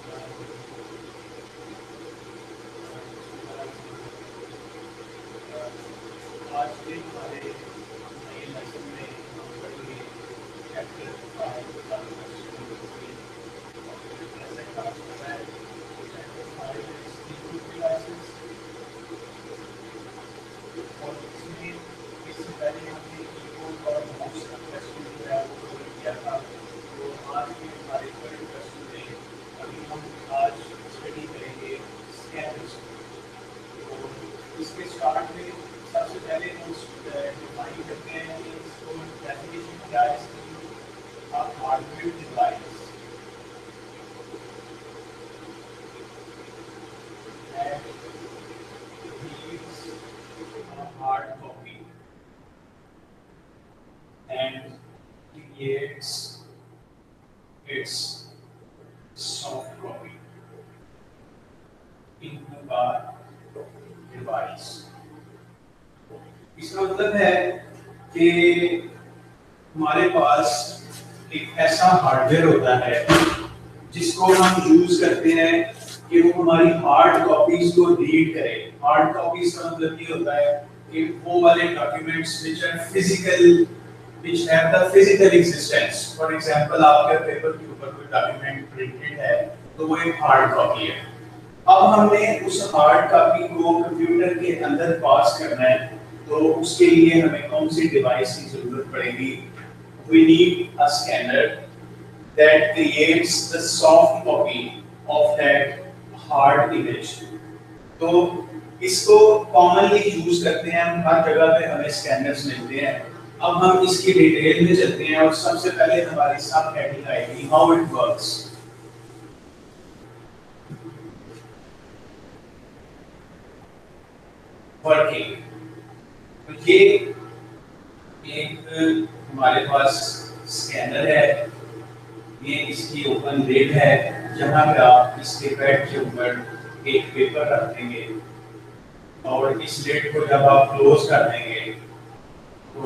आज के हमारे नए लेसन में हम पढ़ेंगे चैप्टर 5 का ऐसे काम करना है। चैप्टर 5 is input devices और इसमें इससे पहले हमने कीबोर्ड और माउस का क्वेश्चन जो है वो कवर किया था। तो आज के हमारे बड़े क्वेश्चन में अभी हम आज स्टडी करेंगे स्कैनर्स। तो इसके स्टार्ट में सबसे पहले हम डिफाइन करते हैं कि इसको डेफिनेशन क्या है इसकी। Hardware device that reads a hard copy and creates its soft copy into a device। इसका मतलब है कि हमारे पास एक ऐसा हार्डवेयर होता है जिसको हम यूज करते हैं कि वो हमारी हार्ड कॉपीज को रीड करे। हार्ड कॉपीज का मतलब ये होता है कि वो वाले documents which are physical, which have the physical existence। For example आपके पेपर के ऊपर कोई डॉक्यूमेंट प्रिंटेड है तो वो एक हार्ड कॉपी है। अब हमने उस हार्ड कॉपी को कंप्यूटर के अंदर पास करना है, तो उसके लिए हमें कौन सी डिवाइस की जरूरत पड़ेगी? We need a scanner that creates the soft copy of that hard image। तो इसको कॉमनली यूज करते हैं हम, हर जगह पे हमें स्कैनर्स मिलते हैं। अब हम इसकी डिटेल में चलते हैं और सबसे पहले हमारी सब हेडिंग आएगी हाउ इट वर्क्स। वर्किंग, तो ये एक हमारे पास स्कैनर है, ये इसकी ओपन लेड है जहां पे आप इसके बेड के ऊपर एक पेपर रख देंगे और इस लेड को जब आप क्लोज कर देंगे तो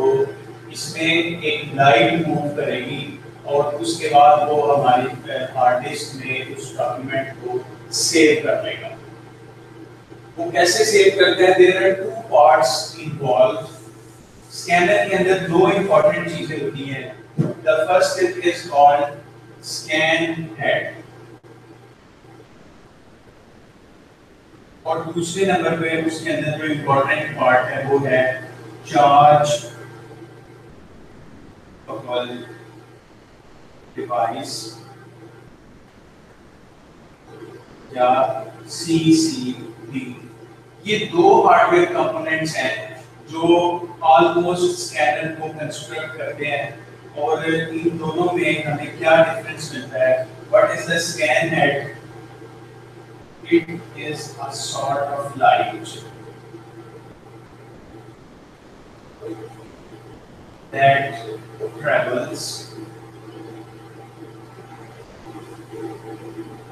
इसमें एक लाइट मूव करेगी और उसके बाद वो हमारी हार्ड डिस्क में उस डॉक्यूमेंट को सेव कर लेगा। वो कैसे सेव करता है? There are two parts involve. Scanner के अंदर दो इंपॉर्टेंट चीजें होती हैं। The first is called scan head और दूसरे नंबर पे उसके अंदर जो इंपॉर्टेंट पार्ट है वो है चार्ज डिवाइस या CCD। ये दो हार्डवेयर कंपोनेंट्स हैं जो ऑलमोस्ट स्कैनर को कंस्ट्रक्ट करते हैं और इन दोनों में हमें क्या डिफरेंस मिलता है? What is the scan head? It is a sort of light that travels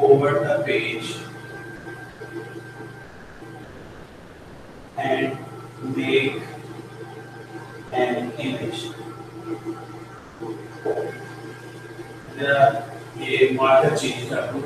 over the page and make an image। जरा ये मार्कर चेंज कर दूं।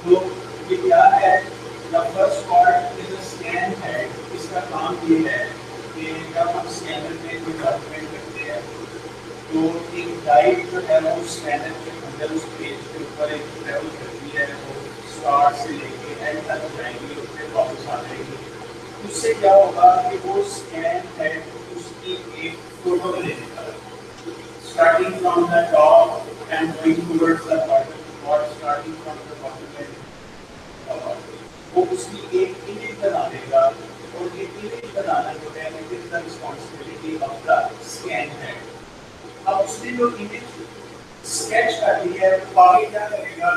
तो ये क्या है? The first part is a scan head. इसका काम ये है कि जब हम स्कैनर में कोई डॉक्यूमेंट करते हैं तो एक लाइट जो है वो स्कैनर के अंदर उस पेज के ऊपर एक ट्रैवल करती है, वो स्टार्ट से लेके एंड तक जाएंगी, उससे वापस आ जाएगी। उससे क्या होगा कि वो स्कैन हेड उसकी एक फोटो लेगा, starting from the top and going towards the bottom, और starting from the bottom and वो उसकी एक इमेज बना देगा, और ये इमेज बनाना जो है it is the responsibility of the scan head. अब उसने जो इमेज स्केच कर ली है वो आगे क्या करेगा,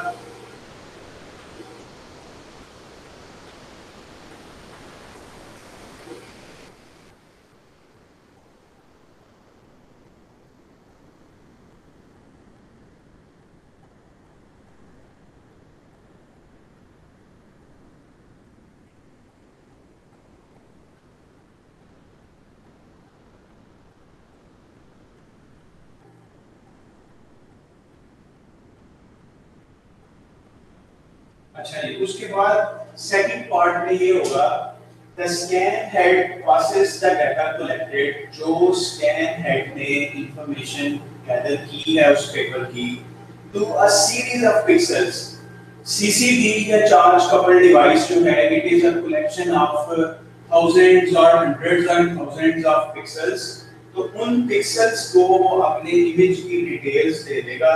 अच्छा जी, उसके बाद सेकंड पार्ट में ये होगा the scan head process the data collected, जो स्कैन हेड ने इंफॉर्मेशन गैदर की है उस पेपर की, to a series of pixels. CCD या चार्ज कपल डिवाइस जो है it is a collection of thousands और hundreds and thousands of pixels. तो उन पिक्सेल्स को वो अपने इमेज की डिटेल्स दे देगा,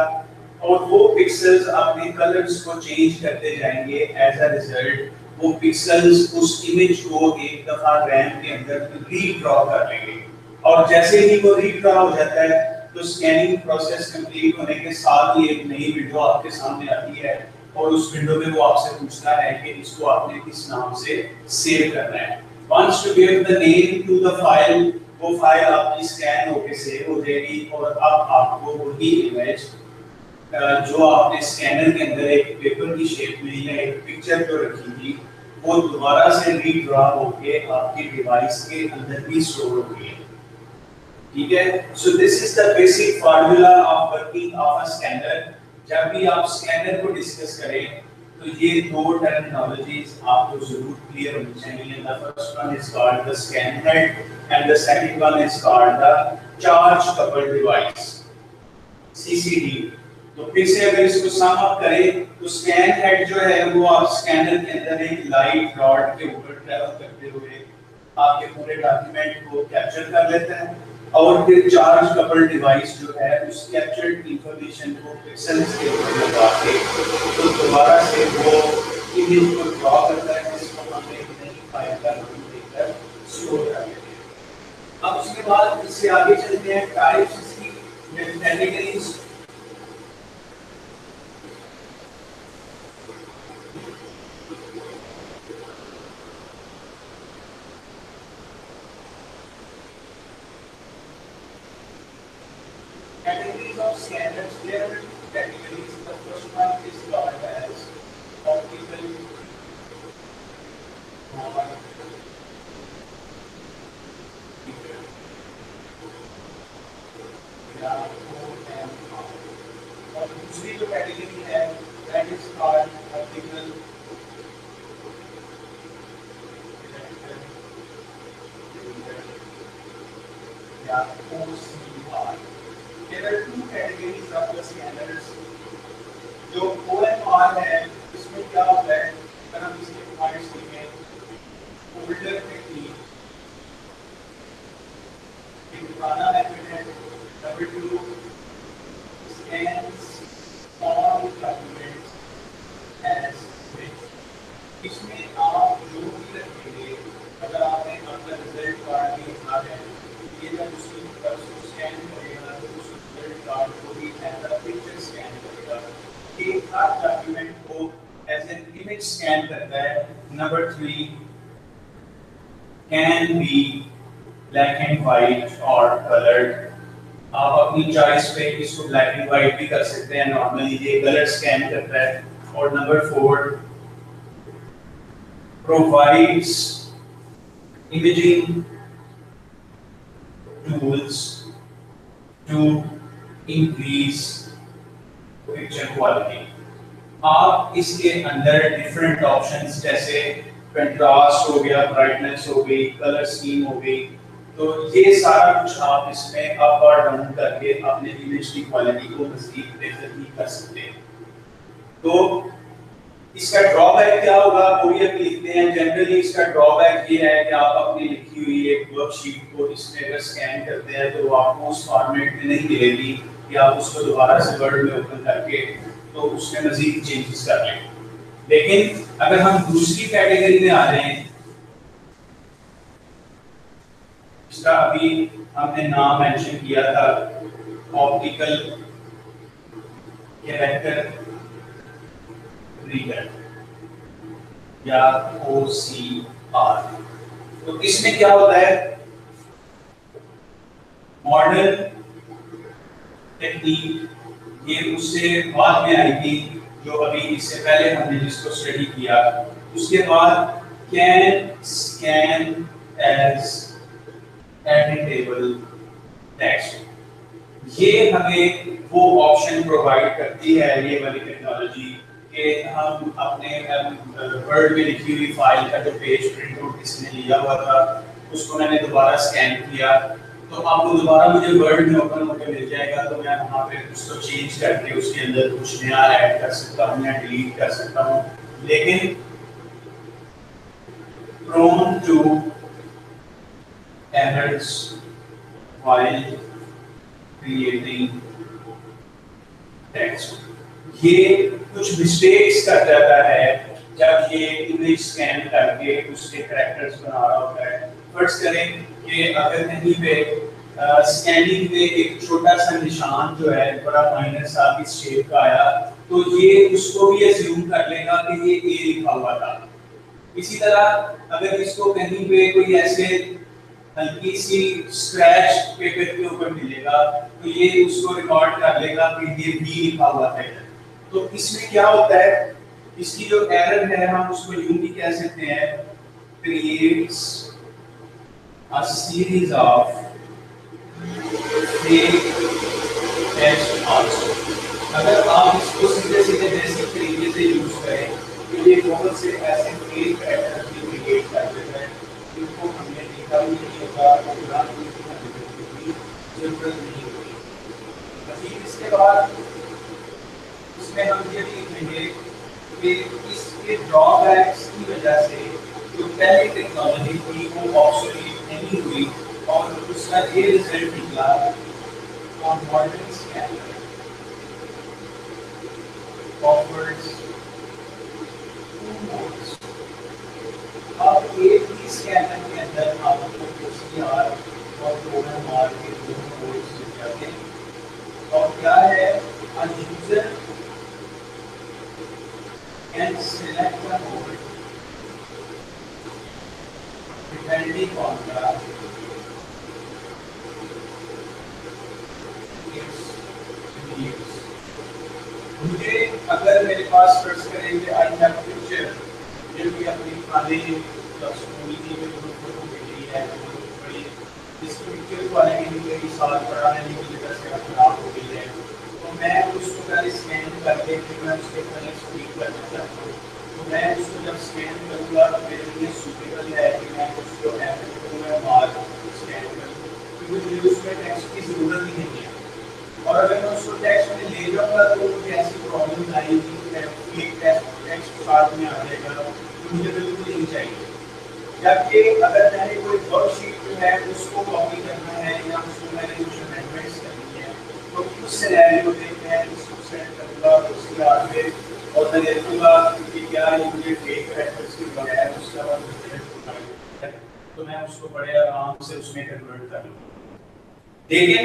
और वो पिक्सेल्स अपने कलर्स को चेंज करते जाएंगे। एज अ रिजल्ट वो पिक्सेल्स उस इमेज को एक दफा रैम के अंदर रीड्रॉ कर लेंगे, और जैसे ही वो रीड्रॉ हो जाता है तो स्कैनिंग प्रोसेस कंप्लीट होने के साथ ही एक नई विंडो आपके सामने आती है, और उस विंडो में वो आपसे पूछता है कि इसको आपने किस नाम से सेव करना है। Once to give the name to the file, वो फाइल आपकी स्कैन होकर सेव हो जाएगी, और अब आपको वही इमेज जो आपने स्कैनर के अंदर एक पेपर की शेप में या एक पिक्चर जो रखी थी वो दोबारा से रीड्रॉ होके आपके डिवाइस के अंदर भी स्टोर हो गई है। ठीक है, so this is the basic formula of working of a scanner. जब भी आप स्कैनर को डिस्कस करें तो ये दो टर्मिनोलॉजीज आपको जरूर क्लियर होनी चाहिए। The first one is called the scan head and the second one is called the charge coupled device, CCD. तो फिर से अगर इसको सम अप करें तो स्कैन हेड जो है वो आप स्कैनर के अंदर एक लाइट रॉड के ऊपर ट्रैवल करते हुए आपके पूरे डॉक्यूमेंट को कैप्चर कर लेता है, और फिर चार्ज कपल्ड डिवाइस जो है उस कैप्चर्ड इंफॉर्मेशन को पिक्सेल्स के ऊपर लगा के तो दोबारा से वो इमेज को ड्रॉ करता है, जिसको हम एक नई फाइल का नाम देकर स्टोर कर लेते हैं। अब उसके बाद इससे आगे चलते हैं टाइप्स इसकी, categories. Categories of scanners, there are two categories. The first one is called as optical or और दूसरी जो कैटेगरी है that is called optical या OCR. There are two categories of the scanners. जो OMR है इसमें क्या होता है, अगर हम इसके पॉइंट्स देखें, ओल्डर टेक्निक, एक पुराना मेथड है, W scans all documents as written. इसमें आप जो भी रखेंगे, अगर आपने अपना रिजल्ट कार्ड लिखा है, ये जब उसकी तरफ से स्कैन करेगा तो उस रिजल्ट कार्ड को भी एज अ पिक्चर स्कैन करेगा। एक हर डॉक्यूमेंट को एज एन इमेज स्कैन करता है। Number 3 can be black and white और कलर्ड। आप अपनी चॉइस पे इसको ब्लैक एंड व्हाइट भी कर सकते हैं, नॉर्मली ये कलर स्कैन करता है। और number 4 provides imaging tools to increase picture quality. आप इसके अंदर डिफरेंट ऑप्शंस जैसे कंट्रास्ट हो गया, ब्राइटनेस हो गई, कलर स्कीम हो गई, तो ये सारा कुछ आप इसमें अप और डाउन करके अपने इमेज की क्वालिटी को मज़ीद बेहतर भी कर सकते हैं। तो इसका ड्रॉबैक क्या होगा वो भी हम लिखते हैं। जनरली इसका ड्रॉबैक ये है कि आप अपनी लिखी हुई एक वर्कशीट को इसमें अगर स्कैन करते हैं तो वो आपको उस फॉर्मेट में नहीं मिलेगी, कि आप उसको दोबारा से वर्ड में ओपन करके तो उसमें मजीद चेंजेस कर लें। लेकिन अगर हम दूसरी कैटेगरी में आ रहे हैं, इसका अभी हमने नाम मेंशन किया था, ऑप्टिकल कैरेक्टर रीडर या OCR। तो इसमें क्या होता है, मॉडर्न टेक्निक ये उससे बाद में आई थी, जो अभी इससे पहले हमने जिसको स्टडी किया। उसके बाद can scan as editable text, ये हमें वो ऑप्शन प्रोवाइड करती है, ये वाली टेक्नोलॉजी, कि हम अपने वर्ड में लिखी हुई फाइल का जो पेज प्रिंट आउट किसने लिया हुआ था उसको मैंने दोबारा स्कैन किया, तो आपको दोबारा मुझे वर्ड में ओपन होकर मिल जाएगा, तो मैं वहाँ पे उसको चेंज करके उसके अंदर कुछ नया ऐड कर सकता हूँ या डिलीट कर सकता हूँ। लेकिन prone to errors while creating text, ये कुछ मिस्टेक्स कर जाता है जब ये इमेज स्कैन करके उसके कैरेक्टर्स बना रहा होता है। फर्ज करें कि अगर कहीं पे स्कैनिंग में एक छोटा सा निशान जो है बड़ा माइनर सा इस शेप का आया, तो ये उसको भी अज्यूम कर लेगा कि ये ए लिखा हुआ था। इसी तरह अगर इसको कहीं पे कोई ऐसे हल्की सी स्क्रैच पेपर के ऊपर मिलेगा तो ये उसको रिकॉर्ड कर लेगा कि ये बी लिखा हुआ है। तो इसमें क्या होता है, इसकी जो एरर है हम उसको यूं भी कह सकते हैं, creates a series of fake text also। अगर आप इसको सीधे सीधे बेसिक तरीके से यूज करें तो ये बहुत से ऐसे फेक कैरेक्टर्स भी क्रिएट कर देता है जिनको हमने देखा भी नहीं होगा, जरूरत नहीं होगी। मजीद इसके बाद इसमें हम ये भी देखेंगे कि इसके ड्रॉबैक्स की वजह से जो पहली टेक्नोलॉजी थी वो ऑब्सोलीट नहीं हुई और उसका ये रिजल्ट निकला modern scanner offers two modes. अब एक ही स्कैनर के अंदर आपको OCR और OMR के दोनों मोड्स मिल जाते हैं। और क्या है, a user can select a mode depending on its needs। मुझे अगर मेरे पास फर्ज करेंगे आई हैव पिक्चर जो कि अपनी खाली स्कूल की जो फोटो मिली है बड़ी, इसकी पिक्चर को आने के लिए कई साल पुराने की वजह से खराब हो गई है, तो मैं उसको पहले स्कैन करके फिर मैं उसके कलर स्पीक करना चाहता हूँ। तो मैं उसको जब स्कैन करूँगा मेरे लिए सूटेबल है कि मैं उसको ऐड करूँगा बाद स्कैन करूँ, क्योंकि मुझे उसमें टेक्स्ट की ज़रूरत ही नहीं है। और अगर मैं उसको टेक्स्ट में ले जाऊँगा तो मुझे ऐसी प्रॉब्लम आएगी कि टेक्स्ट साथ में आ जाएगा, तो मुझे बिल्कुल नहीं चाहिए। जबकि अगर मैंने कोई वर्कशीट जो है उसको कॉपी करना है या उसको मैंने कुछ अमेंडमेंट्स करनी है, तो उस सिनेरियो में मैं इसको सेंड करूँगा उसके आगे और मैं देखूँगा कि क्या ये मुझे फेक कैरेक्टर्स की बगैर उसका तो मैं उसको बड़े आराम से उसमें कन्वर्ट कर लूँगा। लेकिन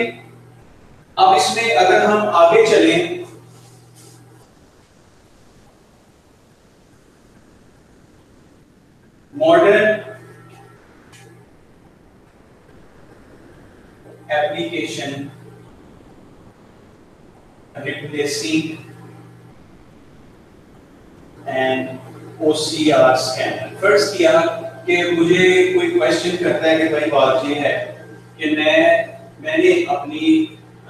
अब इसमें अगर हम आगे चलें, modern application replacing and OCR scanner. First किया कि मुझे कोई क्वेश्चन करता है कि भाई बात ये है कि मैंने अपनी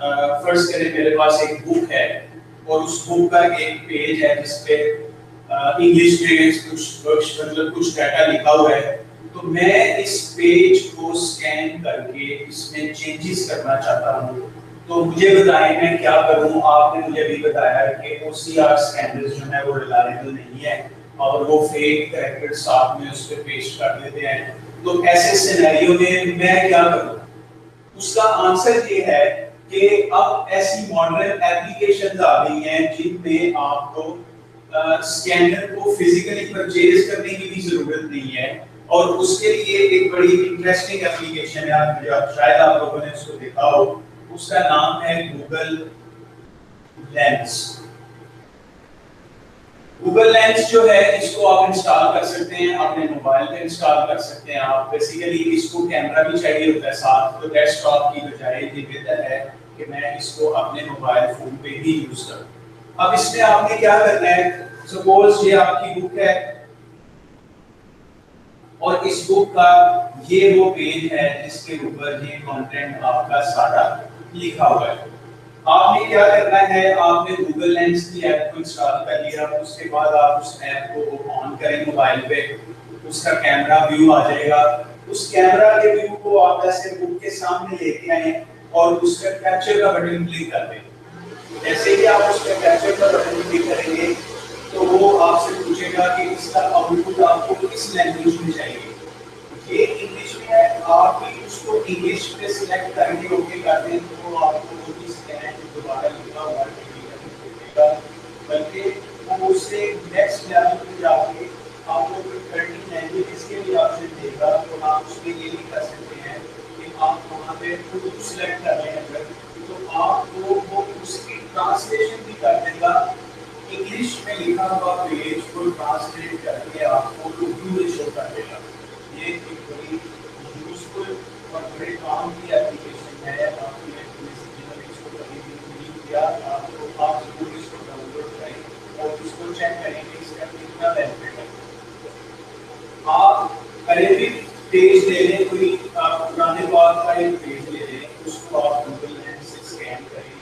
फर्स्ट करें मेरे पास एक बुक है और उस बुक का एक पेज है जिसपे इंग्लिश में कुछ मतलब कुछ डाटा लिखा हुआ है, तो मैं इस पेज को स्कैन करके इसमें चेंजेस करना चाहता हूँ। तो मुझे बताएं मैं क्या करूँ। आपने मुझे भी बताया कि OCR स्कैनर्स जो है वो रिलायबल नहीं है और वो फेक कैरेक्टर साथ में उस पर पेस्ट कर देते हैं। तो ऐसे सिनेरियो में मैं क्या करूँ? उसका आंसर ये है कि अब ऐसी मॉडर्न एप्लीकेशंस आ गई हैं जिनमें आपको स्कैनर को फिजिकली परचेज करने की भी जरूरत नहीं है, और उसके लिए एक बड़ी इंटरेस्टिंग एप्लीकेशन है, शायद आप लोगों ने उसको देखा हो, उसका नाम है गूगल लेंस। गूगल लेंस जो है इसको आप इंस्टॉल कर सकते हैं, अपने मोबाइल पे इंस्टॉल कर सकते हैं। आप बेसिकली इसको कैमरा भी चाहिए होता है साथ, तो डेस्कटॉप की बजाय ये बेहतर है कि मैं इसको अपने मोबाइल फोन पे ही यूज करूं। अब इसमें आपने क्या करना है, सपोज ये आपकी बुक है और इस बुक का ये वो पेज है जिसके ऊपर ये कंटेंट आपका सारा लिखा हुआ है। आपने क्या करना है, आपने गूगल लेंस की ऐप को इंस्टॉल कर लिया, उसके बाद आप उस ऐप को ऑन करें मोबाइल पे, उसका कैमरा व्यू आ जाएगा। उस कैमरा के व्यू को आप ऐसे बुक के सामने लेके आए और उसका कैप्चर का बटन क्लिक कर दें। जैसे ही आप उसका कैप्चर का बटन क्लिक करेंगे तो वो आपसे पूछेगा कि इसका आउटपुट आपको किस लैंग्वेज में चाहिए। ये इंग्लिश में है, आप भी उसको इंग्लिश पे सिलेक्ट करके ओके कर दें तो आपको वो भी स्कैन दोबारा लिखा हुआ देगा, बल्कि वो उससे नेक्स्ट लेवल पे जाके आपको कोई 30 लैंग्वेजेस के लिए ऑप्शन देगा, तो आप उसमें ये भी कर सकते हैं कि आप वहाँ पे खुद सिलेक्ट कर लें अगर, तो आपको वो उसकी ट्रांसलेशन भी कर देगा। इंग्लिश में लिखा हुआ पेज को ट्रांसलेट करके आपको उर्दू में शो कर देगा। ये एक बड़ी यूजफुल और बड़े काम की एप्लीकेशन है। आपकी इसको कभी भी नहीं किया आपको, आप जरूर इसको डाउनलोड करें और इसको चेक करें कि इसका कितना बेनिफिट है। आप अरेबिक पेज ले लें, कोई आप पुराने बात का एक पेज ले लें, उसको आप गूगल लेंस से स्कैन करें,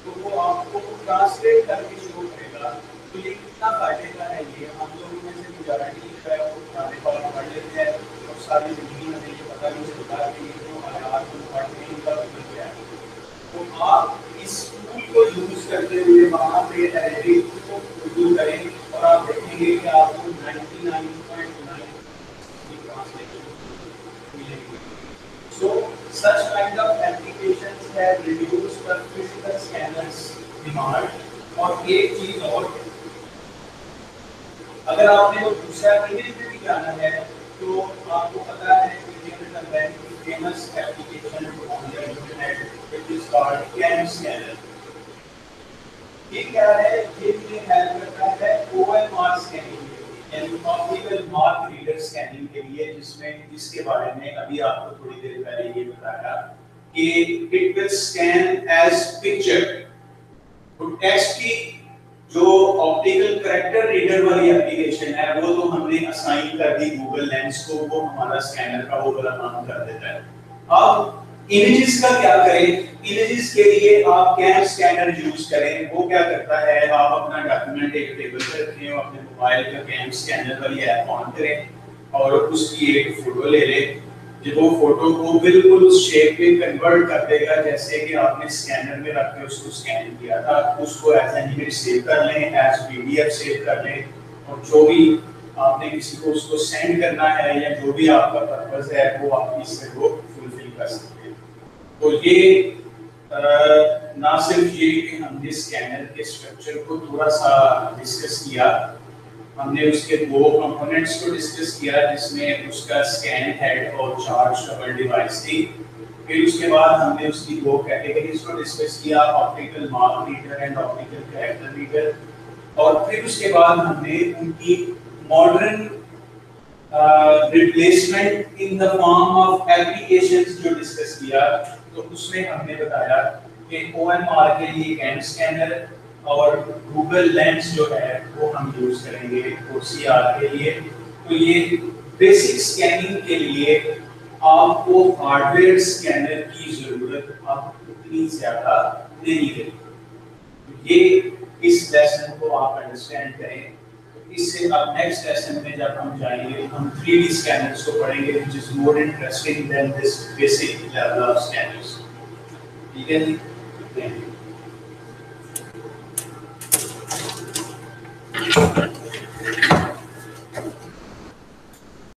तो वो आपको ट्रांसलेट करके शो करेगा। तो ये कितना फायदे का है, ये हम लोगों में से मेजॉरिटी जो है वो पुराने बात पढ़ लेते हैं और सारी जिंदगी में ये पता नहीं चलता कि ये जो आयात को पढ़ने का मतलब क्या है। तो आप इस टूल को यूज करते हुए वहाँ पे अरेबिक को उर्दू करें और आप देखेंगे कि आपको 99.9 की ट्रांसलेशन मिलेगी। So such kind of applications have reduced the physical scanners demand। और एक चीज और, अगर आपने वो दूसरा इमेज में भी जाना है तो आपको पता है कि famous application on the internet which is called cam scanner. ये क्या है, ये भी हेल्प करता है OMR स्कैनिंग यानी ऑप्टिकल मार्क रीडर स्कैनिंग के लिए, जिसमें इसके बारे में अभी आपको थोड़ी देर पहले ये बताया कि it will scan as picture. तो टेक्स्ट की जो ऑप्टिकल कैरेक्टर रीडर वाली एप्लीकेशन है वो तो हमने असाइन कर दी गूगल लेंस को, वो हमारा स्कैनर का वो वाला काम कर देता है। अब इमेजेस का क्या करें, इमेजेस के लिए आप कैम स्कैनर यूज करें। वो क्या करता है, आप अपना डॉक्यूमेंट एक टेबल पे रखें, अपने मोबाइल का कैम स्कैनर वाली ऐप ऑन करें और उसकी एक फोटो ले लें। जब वो फोटो को बिल्कुल उस शेप में कन्वर्ट कर देगा जैसे कि आपने स्कैनर में रख के उसको स्कैन किया था, उसको एज एन इमेज सेव कर लें, एज PDF सेव कर लें, और जो भी आपने किसी को उसको सेंड करना है या जो भी आपका पर्पस है वो आप इससे वो फुलफिल कर सकते हैं। तो ये ना सिर्फ ये कि हमने स्कैनर के स्ट्रक्चर को थोड़ा सा डिस्कस किया, हमने उसके दो कंपोनेंट्स को डिस्कस किया जिसमें उसका स्कैन हेड और चार्ज कवर डिवाइस थी। फिर उसके बाद हमने उसकी दो कैटेगरीज को डिस्कस किया, optical mark reader and optical character reader. और फिर उसके बाद हमने उनकी modern replacement in the form of applications जो डिस्कस किया। तो उसमें हमने बताया कि OMR के लिए कैम स्कैनर और गूगल लेंस जो है वो हम यूज करेंगे OCR के लिए। तो ये बेसिक स्कैनिंग के लिए आपको हार्डवेयर स्कैनर की जरूरत अब उतनी ज्यादा नहीं है। ये इस लेसन को आप अंडरस्टैंड करें। इससे अब नेक्स्ट लेसन में जब हम जाएंगे हम 3D स्कैनर्स को पढ़ेंगे, which is more interesting than this basic level of scanners. ठीक है जी, थैंक यू।